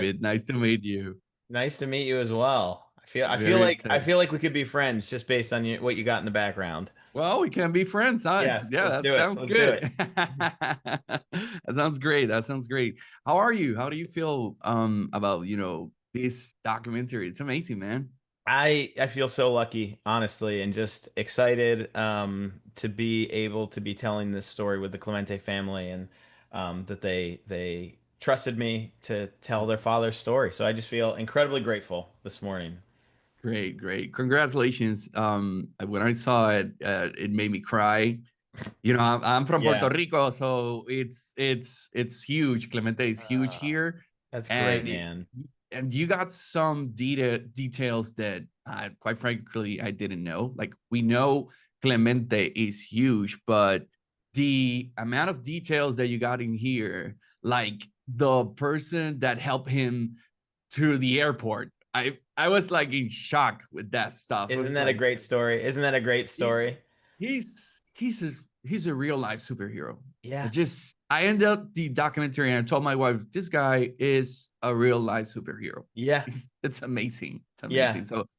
David. Nice to meet you. Nice to meet you as well. Very excited. I feel like we could be friends just based on what you got in the background. Well, we can be friends, huh? Yes, Yeah, let's that do it. sounds Let's do good. it. That sounds great. That sounds great. How are you? How do you feel about, this documentary? It's amazing, man. I feel so lucky, honestly, and just excited to be able to be telling this story with the Clemente family and that they trusted me to tell their father's story. So I just feel incredibly grateful this morning. Great, great. Congratulations. When I saw it, it made me cry. I'm from Puerto Yeah. Rico, so it's huge. Clemente is huge Uh, here, that's great, and man. you got some details that, quite frankly, I didn't know. Like, we know Clemente is huge, but the amount of details that you got in here, like the person that helped him to the airport, I was like in shock with that stuff. I Isn't was that a like, great story? Isn't that a great he, story? he's a real life superhero. Yeah. I ended up the documentary and I told my wife, this guy is a real life superhero. Yeah. It's amazing. It's Yeah. amazing. So Well,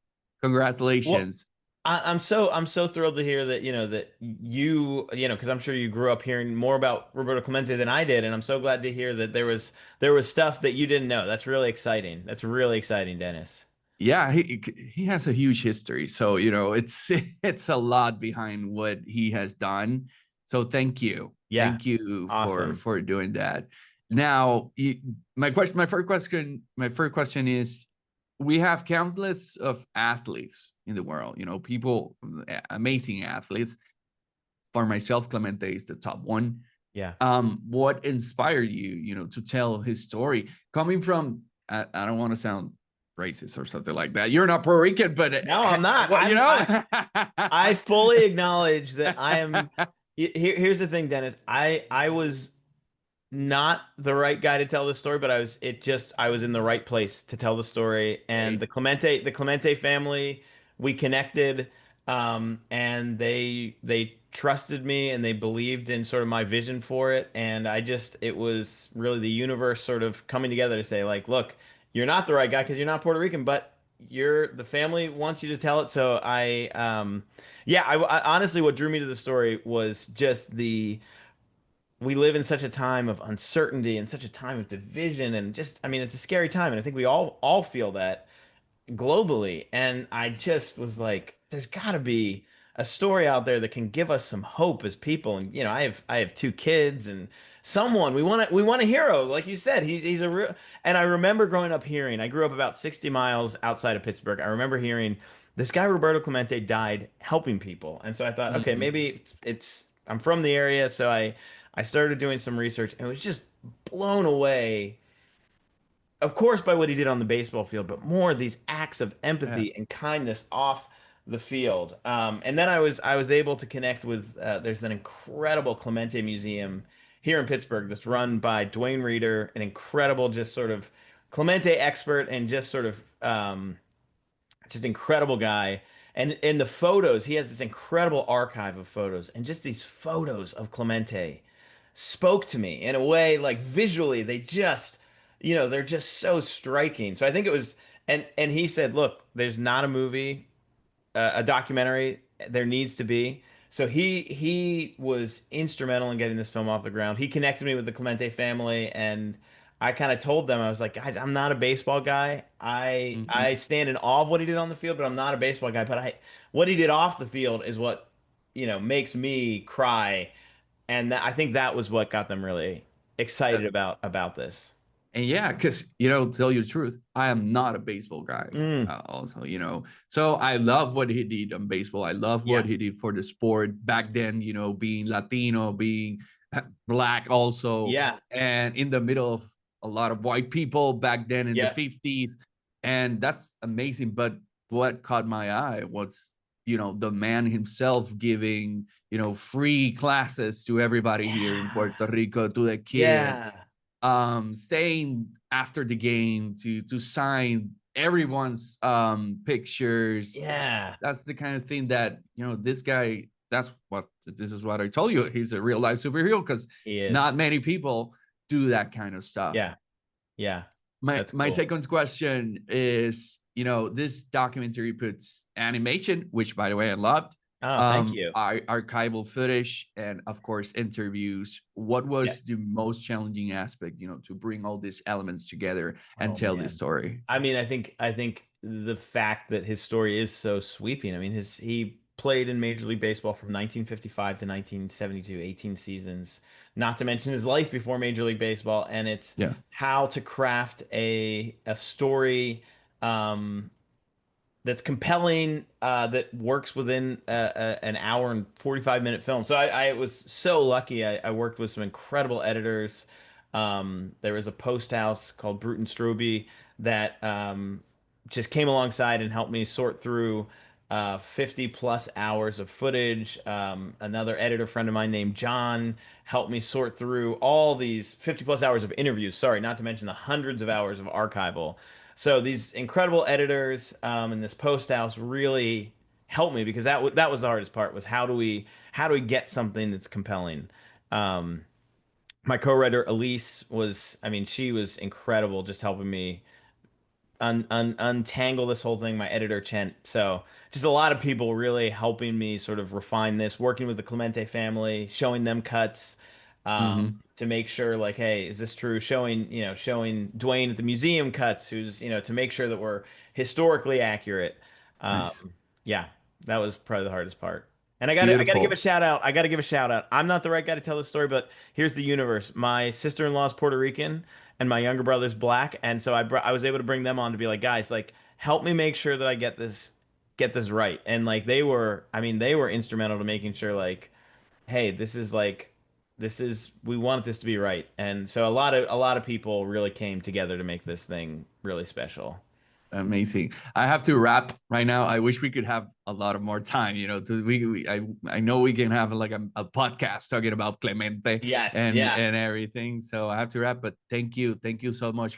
congratulations. I'm so thrilled to hear that because I'm sure you grew up hearing more about Roberto Clemente than I did, and I'm so glad to hear that there was stuff that you didn't know. That's really exciting. That's really exciting, Dennis. Yeah, he has a huge history. So, it's it's a lot behind what he has done. So thank you. Yeah. Thank you for Awesome. doing that. Now, my first question is, we have countless of athletes in the world, people, amazing athletes. For myself, Clemente is the top one. Yeah. What inspired you, to tell his story coming from, I don't want to sound racist or something like that. You're not Puerto Rican, but No, I'm not. what, I fully acknowledge that I am. Here's the thing, Dennis. I was not the right guy to tell the story, but I was in the right place to tell the story. And Hey, The Clemente family, we connected, and they trusted me and they believed in sort of my vision for it. And it was really the universe sort of coming together to say, like, look, you're not the right guy because you're not Puerto Rican, but the family wants you to tell it. So yeah, honestly, what drew me to the story was just we live in such a time of uncertainty and such a time of division and just I mean it's a scary time and I think we all feel that globally and I just was like there's got to be a story out there that can give us some hope as people and I have two kids and someone we want a hero like you said he's a real and I remember growing up hearing I grew up about 60 miles outside of Pittsburgh. I remember hearing this guy Roberto Clemente died helping people and so I thought okay mm-mm. maybe it's I'm from the area so I started doing some research and was just blown away, of course, by what he did on the baseball field, but more these acts of Yeah. empathy and kindness off the field. And then I was able to connect with there's an incredible Clemente Museum here in Pittsburgh that's run by Dwayne Reeder, an incredible just sort of Clemente expert and just sort of just incredible guy. And in the photos, he has this incredible archive of photos, and just these photos of Clemente spoke to me in a way like visually they just they're just so striking. So I think it was and he said, "Look, there's not a movie, a documentary. There needs to be." So he was instrumental in getting this film off the ground. He connected me with the Clemente family, and I kind of told them I was like, guys, I'm not a baseball guy. I Hmm. stand in awe of what he did on the field, but I'm not a baseball guy. But I what he did off the field is what makes me cry, and I think that was what got them really excited about this. And yeah, because, tell you the truth, I am not a baseball guy. Mm, Also, so I love what he did on baseball. I love what yeah, he did for the sport back then, being Latino, being black also, yeah, and in the middle of a lot of white people back then in the yeah, 50s. And that's amazing. But what caught my eye was, the man himself giving, free classes to everybody here in yeah, Puerto Rico, to the kids, yeah, staying after the game to sign everyone's pictures. yeah. That's the kind of thing that, this guy, this is what I told you, he's a real life superhero, because He not is. many people do that kind of stuff. Yeah, yeah. My That's my cool. second question is, this documentary puts animation, which by the way I loved, Oh, thank you. archival footage, and of course interviews. What Yeah. was the most challenging aspect, to bring all these elements together and Oh tell this man. story? I mean, I think the fact that his story is so sweeping. I mean, his he played in Major League Baseball from 1955 to 1972, 18 seasons. Not to mention his life before Major League Baseball, and it's Yeah. how to craft a story um, that's compelling, that works within an hour and 45-minute film. So I was so lucky. I worked with some incredible editors. There was a post house called Bruton Stroby that just came alongside and helped me sort through 50 plus hours of footage. Another editor friend of mine named John helped me sort through all these 50 plus hours of interviews. Sorry, not to mention the hundreds of hours of archival. So these incredible editors in this post house really helped me because that was the hardest part was how do we get something that's compelling. Um, my co-writer Elise was, I mean, she was incredible, just helping me untangle this whole thing. My editor Chen, so just a lot of people really helping me sort of refine this, working with the Clemente family, showing them cuts Hmm. to make sure like, hey, is this true? Showing Dwayne at the museum cuts, who's to make sure that we're historically accurate. Nice. Yeah, that was probably the hardest part. And I gotta give a Beautiful. shout out. I gotta give a shout out. I'm not the right guy to tell the story, but here's the universe. My sister-in-law is Puerto Rican, and my younger brother's black, and so I was able to bring them on to be like, guys, like, help me make sure that I get this right. And like I mean, they were instrumental to making sure like, hey, we want this to be right. And so a lot of people really came together to make this thing really special. Amazing. I have to wrap right now. I wish we could have a lot of more time. I know we can have like a podcast talking about Clemente Yes, and yeah. everything. So I have to wrap. But thank you so much